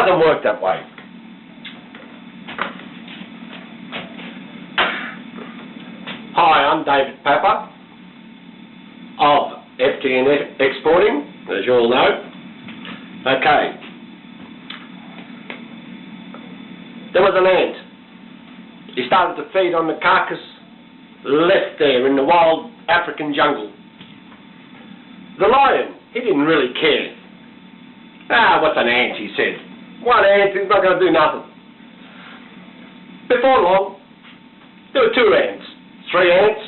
doesn't work that way. Hi, I'm David Papa of FTN Exporting, as you all know. Okay. There was an ant. He started to feed on the carcass left there in the wild African jungle. The lion, he didn't really care. Ah, what's an ant, he said. One ant, he's not going to do nothing. Before long, there were 2 ants, 3 ants,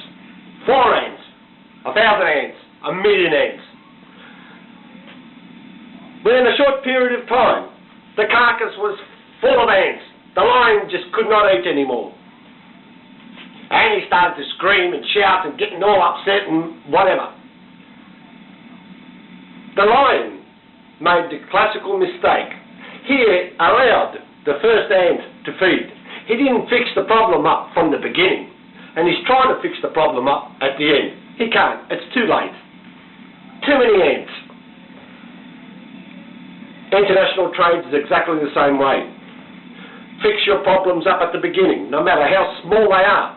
4 ants, 1,000 ants, 1,000,000 ants. Within a short period of time, the carcass was full of ants. The lion just could not eat anymore. And he started to scream and shout and getting all upset and whatever. The lion made the classical mistake. He allowed the first ant to feed. He didn't fix the problem up from the beginning. And he's trying to fix the problem up at the end. He can't. It's too late. Too many ants. International trade is exactly the same way. Fix your problems up at the beginning, no matter how small they are.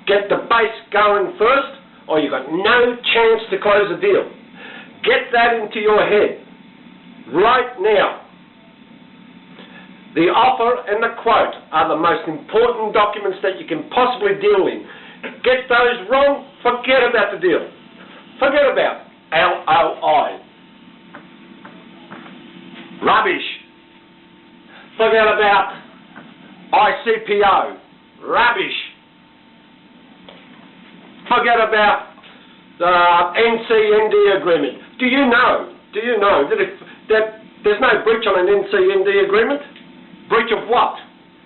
Get the base going first, or you've got no chance to close a deal. Get that into your head right now. The offer and the quote are the most important documents that you can possibly deal in. Get those wrong, forget about the deal. Forget about LOI. Rubbish. Forget about ICPO. Rubbish. Forget about the NCND agreement. Do you know that there's no breach on an NCND agreement? Breach of what?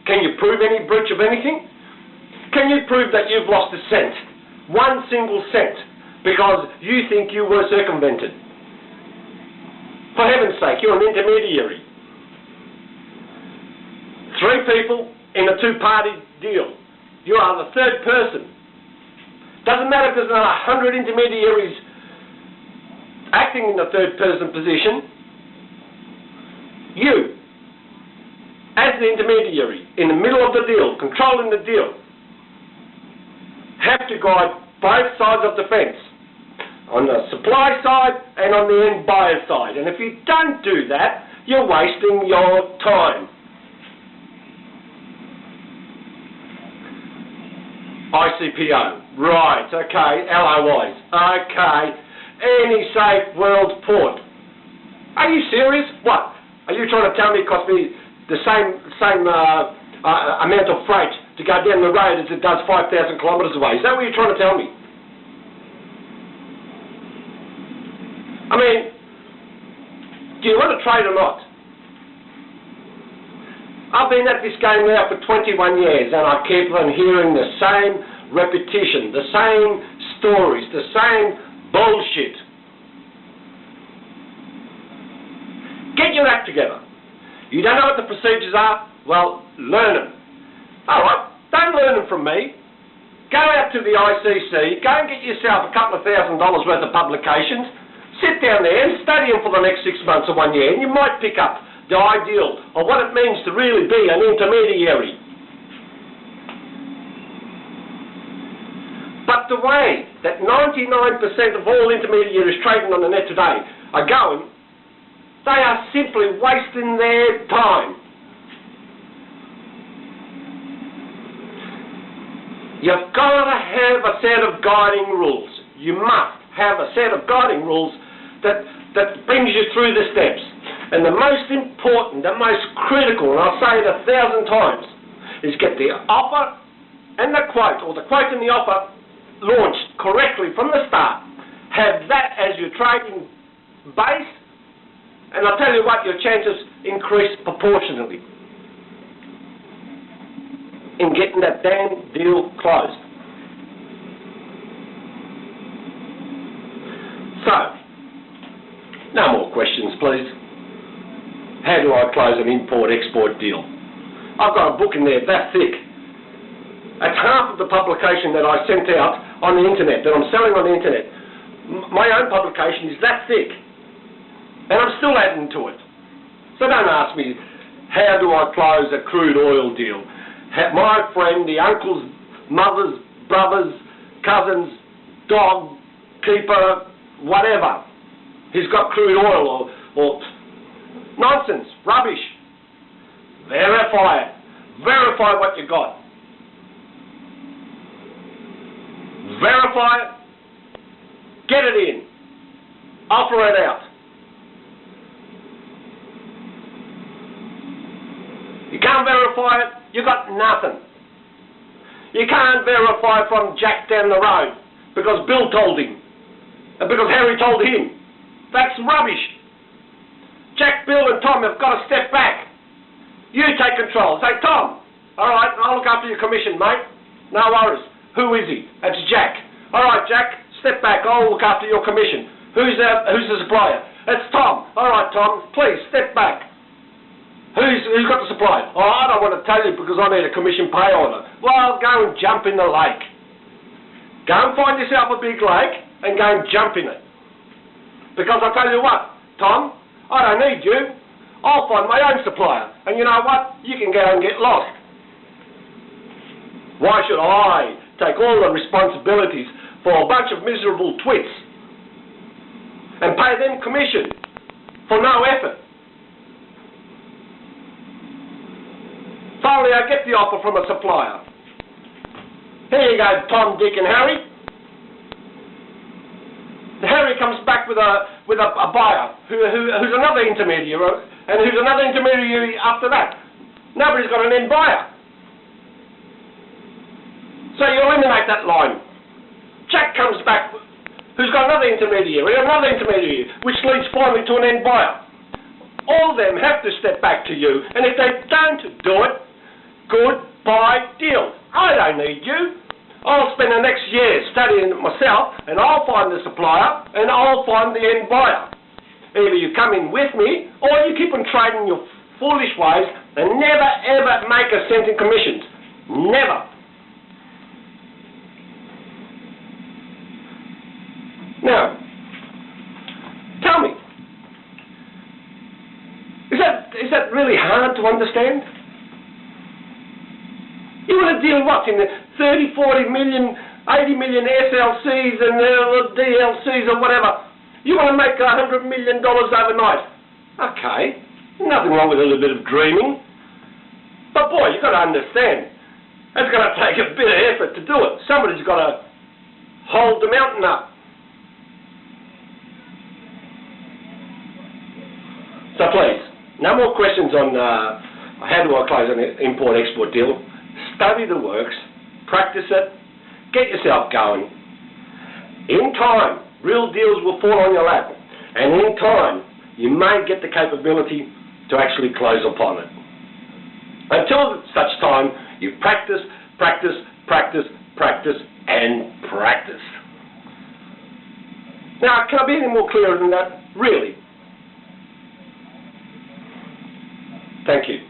Can you prove any breach of anything? Can you prove that you've lost a cent? 1 single cent because you think you were circumvented? For heaven's sake, you're an intermediary. 3 people in a 2-party deal. You are the 3rd person. Doesn't matter if there's 100 intermediaries acting in the 3rd person position. You, as the intermediary, in the middle of the deal, controlling the deal, have to guide both sides of the fence, on the supply side and on the end buyer side. And if you don't do that, you're wasting your time. ICPO, right, okay, LOIs, okay, any safe world port. Are you serious? What? Are you trying to tell me it costs me the same amount of freight to go down the road as it does 5,000 kilometres away? Is that what you're trying to tell me? I mean, do you want to trade or not? I've been at this game now for 21 years and I keep on hearing the same repetition, the same stories, the same bullshit. Get your act together. You don't know what the procedures are? Well, learn them. Alright, don't learn them from me. Go out to the ICC, go and get yourself a couple of $1,000 worth of publications, sit down there and study them for the next 6 months or 1 year, and you might pick up the ideal of what it means to really be an intermediary. But the way that 99% of all intermediaries trading on the net today are going, they are simply wasting their time. You've got to have a set of guiding rules. You must have a set of guiding rules that brings you through the steps. And the most important, the most critical, and I'll say it 1,000 times, is get the offer and the quote, or the quote and the offer, launched correctly from the start. Have that as your trading base, and I'll tell you what, your chances increase proportionally in getting that damn deal closed. So, no more questions, please. How do I close an import-export deal? I've got a book in there that thick. It's half of the publication that I sent out on the internet, that I'm selling on the internet. My own publication is that thick. And I'm still adding to it. So don't ask me how do I close a crude oil deal? My friend, the uncles, mothers, brothers, cousins, dog, keeper, whatever, he's got crude oil or nonsense, rubbish. Verify it. Verify what you got. Verify it. Get it in. Offer it out. You can't verify it, you got nothing. You can't verify from Jack down the road because Bill told him and because Harry told him. That's rubbish. Jack, Bill and Tom have got to step back. You take control. Say, Tom, all right, I'll look after your commission, mate. No worries. Who is he? That's Jack. All right, Jack, step back. I'll look after your commission. Who's the supplier? It's Tom. All right, Tom, please step back. Who's got the supply? Oh, I don't want to tell you because I need a commission pay order. Well, go and jump in the lake. Go and find yourself a big lake and go and jump in it. Because I tell you what, Tom, I don't need you. I'll find my own supplier. And you know what? You can go and get lost. Why should I take all the responsibilities for a bunch of miserable twits and pay them commission for no effort? Finally, I get the offer from a supplier. Here you go, Tom, Dick, and Harry. Harry comes back with a buyer who's another intermediary, and who's another intermediary after that. Nobody's got an end buyer. So you eliminate that line. Jack comes back, who's got another intermediary, which leads finally to an end buyer. All of them have to step back to you, and if they don't do it, goodbye deal. I don't need you. I'll spend the next year studying it myself, and I'll find the supplier, and I'll find the end buyer. Either you come in with me, or you keep on trading your foolish ways and never ever make a cent in commissions. Never. Now, tell me, is that really hard to understand? You want to deal what in the 30, 40 million, 80 million SLCs and DLCs or whatever? You want to make $100 million overnight? Okay, nothing wrong with a little bit of dreaming. But boy, you've got to understand, it's going to take a bit of effort to do it. Somebody's got to hold the mountain up. So please, no more questions on how do I close an import-export deal. Study the works, practice it, get yourself going. In time, real deals will fall on your lap, and in time, you may get the capability to actually close upon it. Until such time, you practice, practice, practice, practice, and practice. Now, can I be any more clearer than that? Really? Thank you.